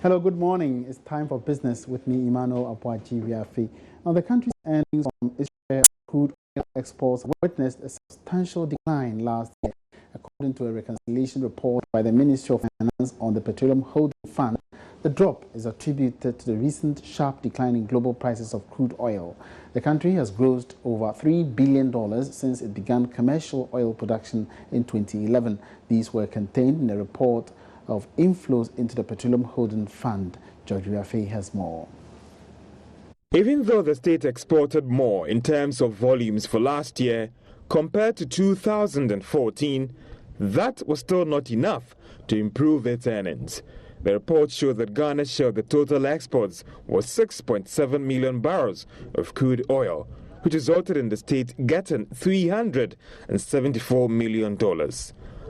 Hello, good morning. It's time for business with me, Emmanuel Apuaji. Now, the country's earnings from its share of crude oil exports witnessed a substantial decline last year. According to a reconciliation report by the Ministry of Finance on the Petroleum Holding Fund, the drop is attributed to the recent sharp decline in global prices of crude oil. The country has grossed over $3 billion since it began commercial oil production in 2011. These were contained in a report of inflows into the Petroleum Holding Fund. George Riafe has more. Even though the state exported more in terms of volumes for last year compared to 2014, that was still not enough to improve its earnings. The report showed that Ghana's share of the total exports was 6.7 million barrels of crude oil, which resulted in the state getting $374 million.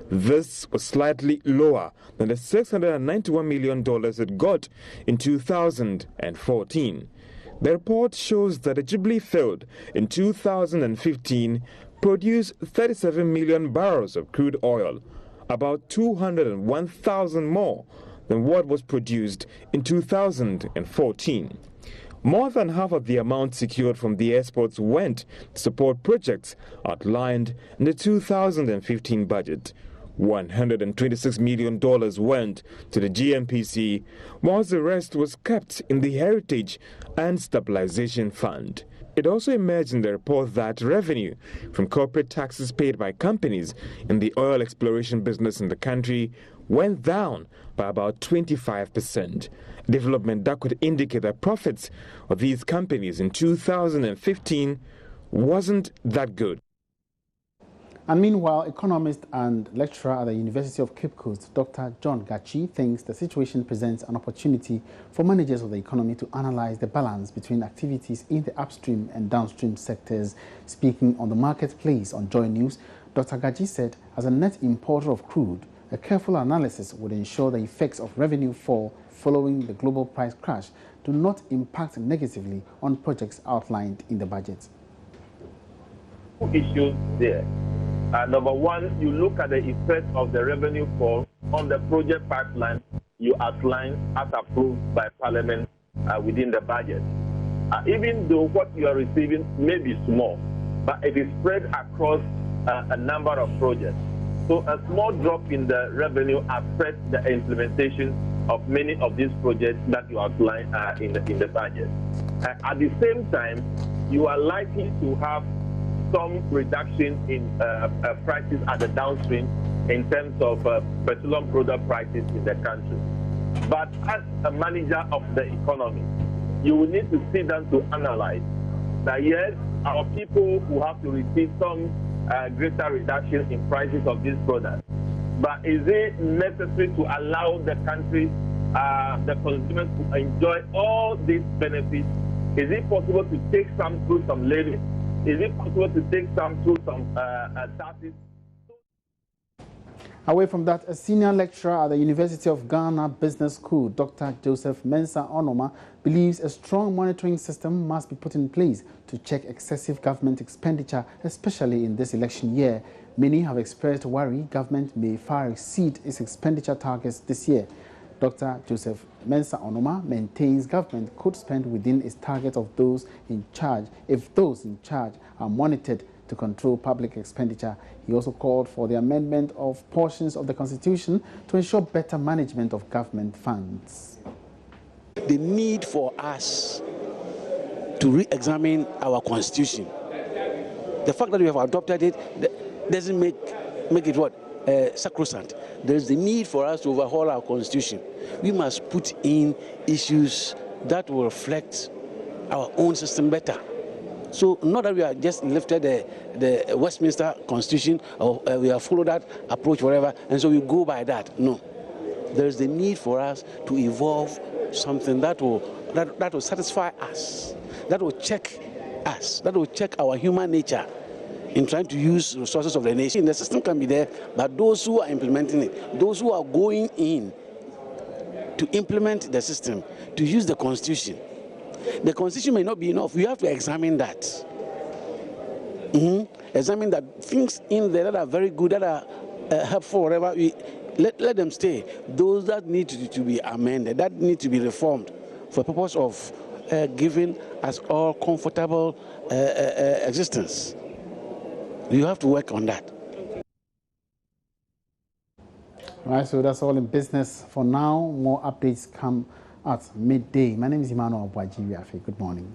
This was slightly lower than the $691 million it got in 2014. The report shows that the Jubilee field in 2015 produced 37 million barrels of crude oil, about 201,000 more than what was produced in 2014. More than half of the amount secured from the exports went to support projects outlined in the 2015 budget. $126 million went to the GMPC, whilst the rest was kept in the Heritage and Stabilization Fund. It also emerged in the report that revenue from corporate taxes paid by companies in the oil exploration business in the country went down by about 25%, a development that could indicate that profits of these companies in 2015 wasn't that good. And meanwhile, economist and lecturer at the University of Cape Coast, Dr. John Gachi, thinks the situation presents an opportunity for managers of the economy to analyze the balance between activities in the upstream and downstream sectors. Speaking on the marketplace on Joy News, Dr. Gachi said, as a net importer of crude, a careful analysis would ensure the effects of revenue fall following the global price crash do not impact negatively on projects outlined in the budget. Issues there. Number one, you look at the effect of the revenue fall on the project pipeline you outline as approved by Parliament within the budget. Even though what you are receiving may be small, but it is spread across a number of projects. So a small drop in the revenue affects the implementation of many of these projects that you outline in the budget. At the same time, you are likely to have some reduction in prices at the downstream in terms of petroleum product prices in the country. But as a manager of the economy, you will need to sit down to analyze that yes, our people will have to receive some greater reduction in prices of these products. But is it necessary to allow the country, the consumers to enjoy all these benefits? Is it possible to take some through some levies? Is it possible to take some through some taxes? Away from that, a senior lecturer at the University of Ghana Business School, Dr. Joseph Mensah Onoma, believes a strong monitoring system must be put in place to check excessive government expenditure, especially in this election year. Many have expressed worry government may far exceed its expenditure targets this year. Dr. Joseph Mensah Onoma maintains government could spend within its target of those in charge if those in charge are monitored to control public expenditure. He also called for the amendment of portions of the Constitution to ensure better management of government funds. The need for us to re-examine our Constitution. The fact that we have adopted it doesn't make it what? Sacrosanct. There is the need for us to overhaul our Constitution. We must put in issues that will reflect our own system better. So not that we have just lifted the Westminster Constitution or we have followed that approach, whatever, and so we go by that. No. There is the need for us to evolve something that will satisfy us, that will check us, that will check our human nature in trying to use resources of the nation. The system can be there, but those who are implementing it, those who are going in to implement the system, to use the Constitution, the Constitution may not be enough. We have to examine that. Examine that things in there that are very good, that are helpful, whatever, let them stay. Those that need to be amended, that need to be reformed for the purpose of giving us all comfortable existence. You have to work on that. Right, so that's all in business for now. More updates come at midday. My name is Emmanuel Bwajiwiafe. Good morning.